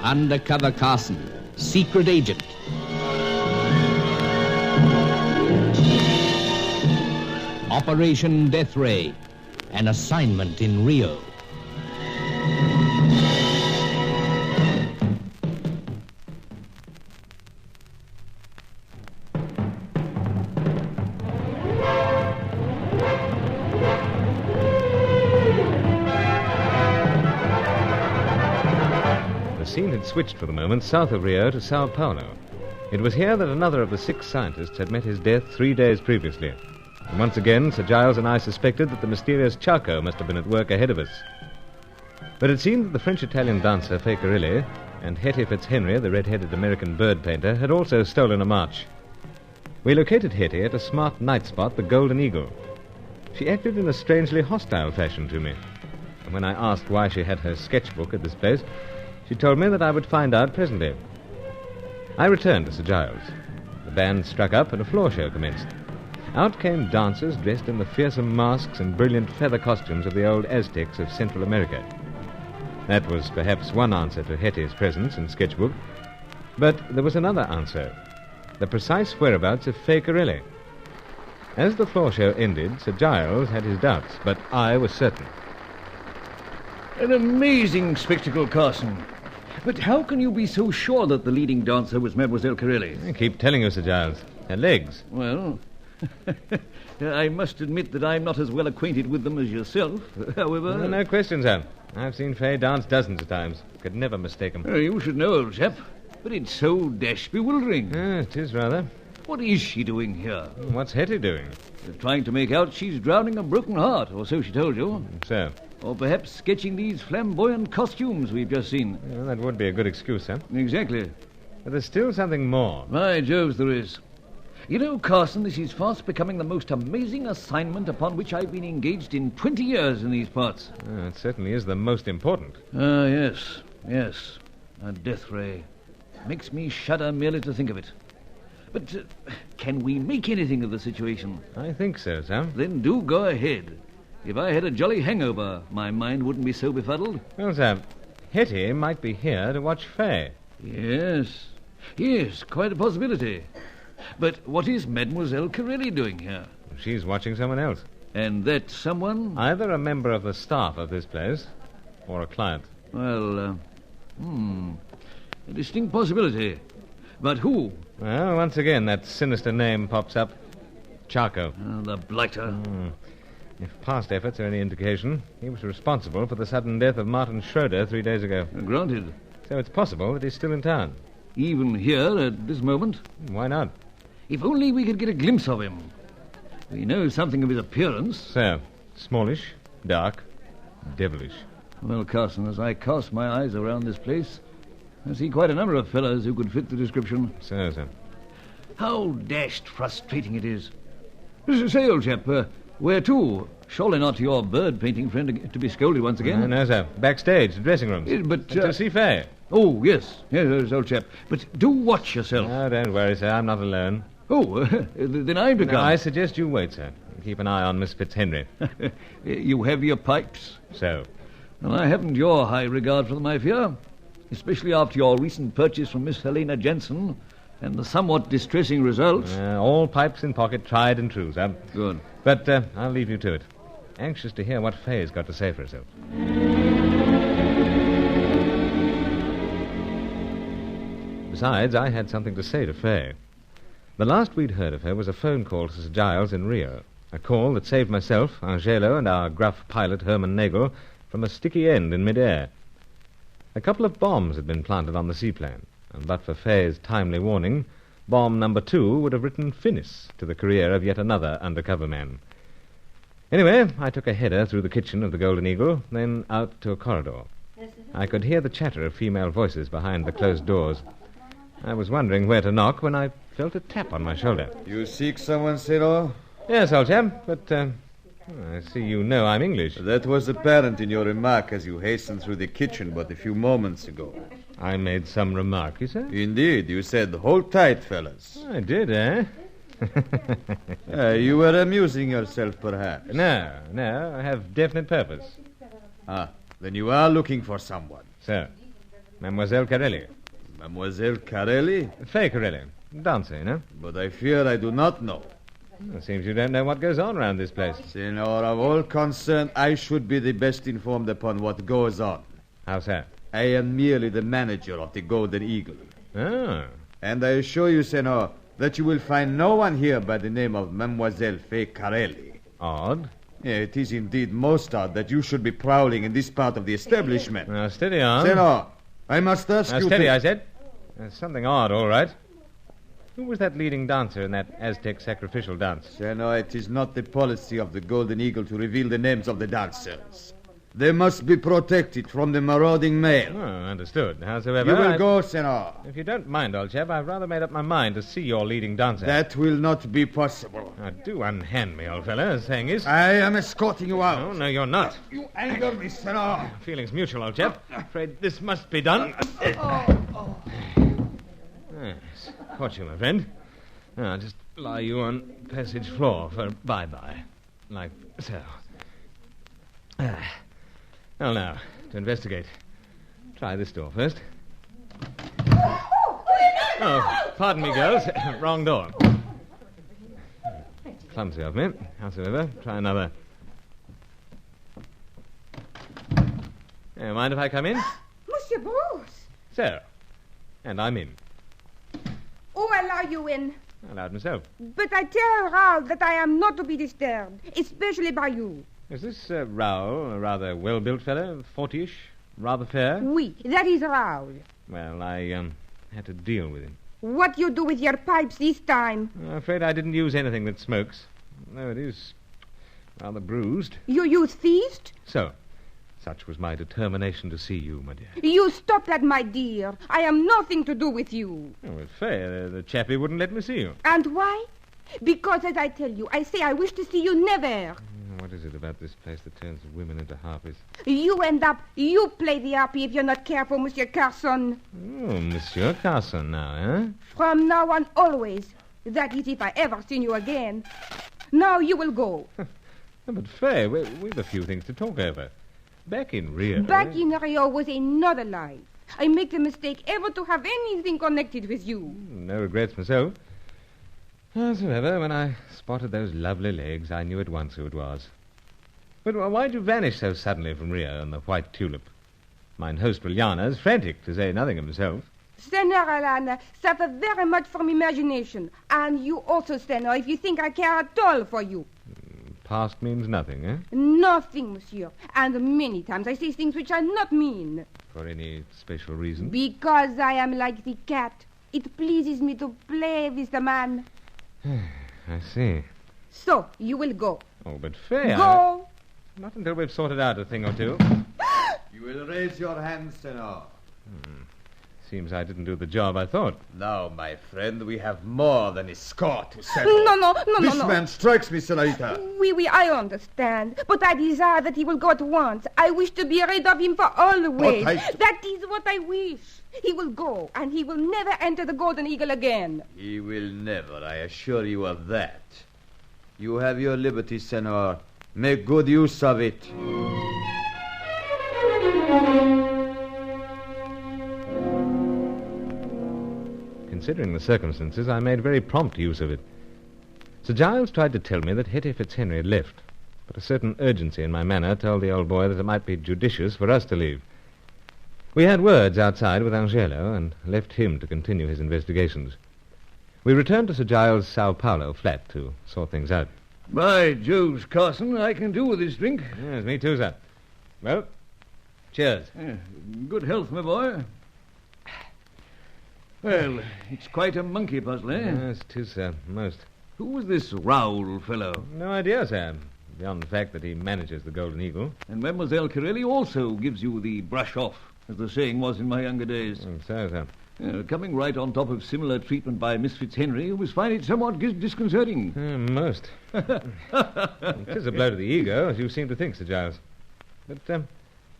Undercover Carson, secret agent. Operation Deathray, an assignment in Rio. The scene had switched for the moment south of Rio to Sao Paulo. It was here that another of the 6 scientists had met his death 3 days previously. And once again, Sir Giles and I suspected that the mysterious Charco must have been at work ahead of us. But it seemed that the French-Italian dancer, Fakerilli, and Hetty Fitzhenry, the red-headed American bird painter, had also stolen a march. We located Hetty at a smart night spot, the Golden Eagle. She acted in a strangely hostile fashion to me. And when I asked why she had her sketchbook at this place, she told me that I would find out presently. I returned to Sir Giles. The band struck up and a floor show commenced. Out came dancers dressed in the fearsome masks and brilliant feather costumes of the old Aztecs of Central America. That was perhaps one answer to Hetty's presence and sketchbook. But there was another answer. The precise whereabouts of Fakerilli. As the floor show ended, Sir Giles had his doubts, but I was certain. An amazing spectacle, Carson. But how can you be so sure that the leading dancer was Mademoiselle Corelli? I keep telling you, Sir Giles. Her legs. Well, I must admit that I'm not as well acquainted with them as yourself. However... No question, sir. I've seen Faye dance dozens of times. Could never mistake him. You should know, old chap. But it's so dash bewildering. It is rather. What is she doing here? What's Hetty doing? Trying to make out she's drowning a broken heart, or so she told you. So? Or perhaps sketching these flamboyant costumes we've just seen. Well, that would be a good excuse, sir. Exactly. But there's still something more. By Jove, there is. You know, Carson, this is fast becoming the most amazing assignment upon which I've been engaged in 20 years in these parts. It certainly is the most important. Yes. A death ray. Makes me shudder merely to think of it. But can we make anything of the situation? I think so, sir. Then do go ahead. If I had a jolly hangover, my mind wouldn't be so befuddled. Well, sir, Hetty might be here to watch Faye. Yes, quite a possibility. But what is Mademoiselle Corelli doing here? She's watching someone else. And that someone? Either a member of the staff of this place or a client. Well, a distinct possibility. But who? Well, once again, that sinister name pops up. Charco. The blighter. If past efforts are any indication, he was responsible for the sudden death of Martin Schroeder 3 days ago. Granted. So it's possible that he's still in town. Even here, at this moment? Why not? If only we could get a glimpse of him. We know something of his appearance. So, smallish, dark, devilish. Well, Carson, as I cast my eyes around this place, I see quite a number of fellows who could fit the description. So, sir. How dashed frustrating it is. Say, old chap, where to? Surely not to your bird-painting friend to be scolded once again? No, sir. Backstage, the dressing rooms. But... to see Faye. Oh, yes, old chap. But do watch yourself. No, don't worry, sir. I'm not alone. Oh, then I'm to come. No, I suggest you wait, sir. Keep an eye on Miss Fitzhenry. You have your pipes? So? Well, I haven't your high regard for them, I fear. Especially after your recent purchase from Miss Helena Jensen and the somewhat distressing result. All pipes in pocket, tried and true, sir. Good. But I'll leave you to it. Anxious to hear what Faye's got to say for herself. Besides, I had something to say to Faye. The last we'd heard of her was a phone call to Sir Giles in Rio. A call that saved myself, Angelo, and our gruff pilot, Herman Nagel, from a sticky end in midair. A couple of bombs had been planted on the seaplane, and but for Faye's timely warning, bomb number 2 would have written finis to the career of yet another undercover man. Anyway, I took a header through the kitchen of the Golden Eagle, then out to a corridor. I could hear the chatter of female voices behind the closed doors. I was wondering where to knock when I felt a tap on my shoulder. You seek someone, Cyril? Yes, old chap, but I see you know I'm English. That was apparent in your remark as you hastened through the kitchen but a few moments ago. I made some remark, you said? Indeed, you said, hold tight, fellas. I did, eh? You were amusing yourself, perhaps. No, I have definite purpose. Then you are looking for someone. So? Mademoiselle Carelli. Mademoiselle Carelli? Faye Carelli. Dancer, you know? But I fear I do not know. It seems you don't know what goes on around this place. Senor, of all concerned, I should be the best informed upon what goes on. How so? I am merely the manager of the Golden Eagle. Oh. And I assure you, Senor, that you will find no one here by the name of Mademoiselle Faye Carelli. Odd. Yeah, it is indeed most odd that you should be prowling in this part of the establishment. Now, steady on. Senor, I must ask you steady, to... I said. There's something odd, all right. Who was that leading dancer in that Aztec sacrificial dance? Senor, it is not the policy of the Golden Eagle to reveal the names of the dancers. They must be protected from the marauding male. Oh, understood. Howsoever... You will go, Senor. If you don't mind, old chap, I've rather made up my mind to see your leading dancer. That will not be possible. Now, do unhand me, old fellow, as saying is. I am escorting you out. Oh, no, you're not. You anger me, Senor. Feelings mutual, old chap. Afraid this must be done. Yes. Caught you, my friend. Now, just lie you on passage floor for bye-bye. Like so. Well, now, to investigate. Try this door first. Oh, pardon me, girls. Wrong door. Clumsy of me. Howsoever, try another. Mind if I come in? Monsieur Bruce. So. And I'm in. Oh, allow you in. Allowed myself. But I tell Raoul that I am not to be disturbed, especially by you. Is this Raoul, a rather well-built fellow, 40-ish, rather fair? Oui, that is Raoul. Well, I had to deal with him. What you do with your pipes this time? I'm afraid I didn't use anything that smokes. No, it is rather bruised. You use feast? So, such was my determination to see you, my dear. You stop that, my dear. I am nothing to do with you. Oh, well, fair. The chappie wouldn't let me see you. And why? Because, as I tell you, I say I wish to see you never. What is it about this place that turns women into harpies? You play the harpy if you're not careful, Monsieur Carson. Oh, Monsieur Carson now, eh? From now on, always. That is, if I ever see you again. Now you will go. But, Faye, we've a few things to talk over. Back in Rio... Back in Rio was another life. I make the mistake ever to have anything connected with you. No regrets myself. Howsoever, when I spotted those lovely legs, I knew at once who it was. But why'd you vanish so suddenly from Rio and the White Tulip? Mine host Briljana is frantic, to say nothing of himself. Senor Alana suffer very much from imagination. And you also, Senor, if you think I care at all for you. Past means nothing, eh? Nothing, monsieur. And many times I say things which I not mean. For any special reason? Because I am like the cat. It pleases me to play with the man. I see. So, you will go. Oh, but Faye... Go! Not until we've sorted out a thing or two. You will raise your hand, Senor. Seems I didn't do the job I thought. Now, my friend, we have more than a score to settle. No. This man strikes me, Senorita. Oui, I understand. But I desire that he will go at once. I wish to be rid of him for always. That is what I wish. He will go, and he will never enter the Golden Eagle again. He will never, I assure you of that. You have your liberty, Senor. Make good use of it. Considering the circumstances, I made very prompt use of it. Sir Giles tried to tell me that Hetty Fitzhenry had left, but a certain urgency in my manner told the old boy that it might be judicious for us to leave. We had words outside with Angelo and left him to continue his investigations. We returned to Sir Giles' Sao Paulo flat to sort things out. By Jove's, Carson, I can do with this drink. Yes, me too, sir. Well, cheers. Good health, my boy. Well, it's quite a monkey puzzle, eh? Yes, 'tis, sir, most. Who was this Raoul fellow? No idea, sir, beyond the fact that he manages the Golden Eagle. And Mademoiselle Corelli also gives you the brush off, as the saying was in my younger days. So, sir. Coming right on top of similar treatment by Miss Fitzhenry, you must find it somewhat disconcerting. Most. It is a blow to the ego, as you seem to think, Sir Giles. But,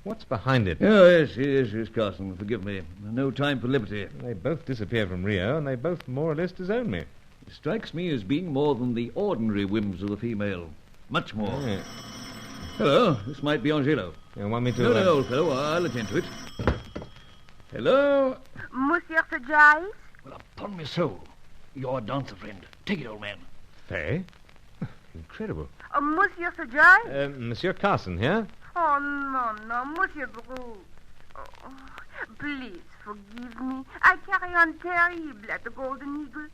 what's behind it? Oh, yes, Carson. Forgive me. No time for liberty. They both disappeared from Rio, and they both more or less disown me. It strikes me as being more than the ordinary whims of the female. Much more. Yeah. Hello, this might be Angelo. You want me to... No, old fellow, I'll attend to it. Hello? Monsieur Sir Giles? Well, upon my soul, your dancer friend. Take it, old man. Fay? Incredible. Monsieur Sir Giles? Monsieur Carson here? Oh, no, Monsieur Bruce. Oh, please forgive me. I carry on terrible at the Golden Eagle,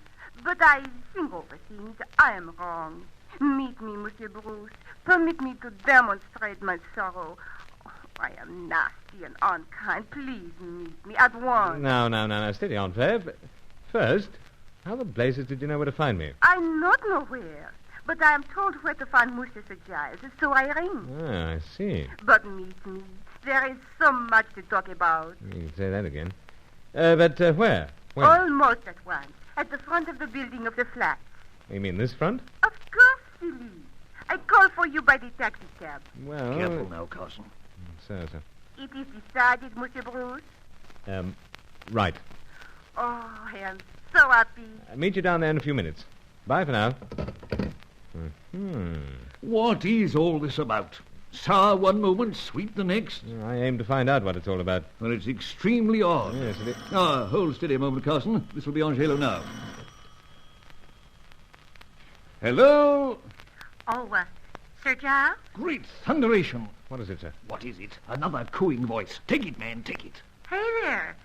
but I think over things. I am wrong. Meet me, Monsieur Bruce. Permit me to demonstrate my sorrow. Oh, I am nasty and unkind. Please meet me at once. No. Steady on, Fay. But first, how the blazes did you know where to find me? I not know where, but I am told where to find Monsieur Sir Giles, so I ring. Ah, I see. But meet me. There is so much to talk about. You can say that again. But where? When? Almost at once. At the front of the building of the flat. You mean this front? Of course, silly. I call for you by the taxi cab. Well... Careful now, Carson. So. It is decided, Monsieur Bruce. Right. Oh, I am so happy. Meet you down there in a few minutes. Bye for now. What is all this about? Sour one moment, sweet the next. I aim to find out what it's all about. Well, it's extremely odd. Yes, it is. Hold steady a moment, Carson. This will be Angelo now. Hello? Oh, Sir Giles? Great thunderation. What is it, sir? What is it? Another cooing voice. Take it, man, take it. Hey there,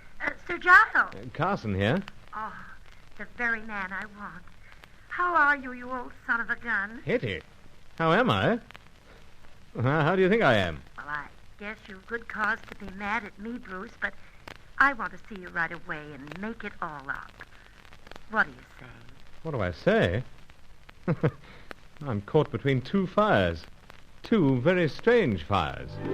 Sir Giles. Carson here. Oh, the very man I want. How are you, you old son of a gun? Hetty. How am I? How do you think I am? Well, I guess you've good cause to be mad at me, Bruce, but I want to see you right away and make it all up. What do you say? What do I say? I'm caught between two fires. Two very strange fires. It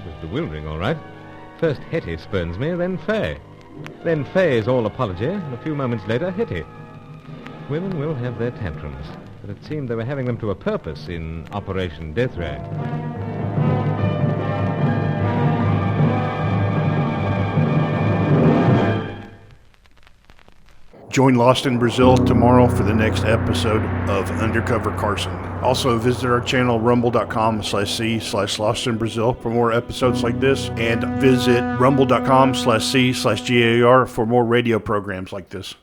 was bewildering, all right. First Hetty spurns me, then Fay. Then Fay's all apology, and a few moments later, Hetty. Women will have their tantrums, but it seemed they were having them to a purpose in Operation Deathray. Join Lost in Brazil tomorrow for the next episode of Undercover Carson. Also visit our channel rumble.com/c/Lost in Brazil for more episodes like this, and visit rumble.com/c/GAR for more radio programs like this.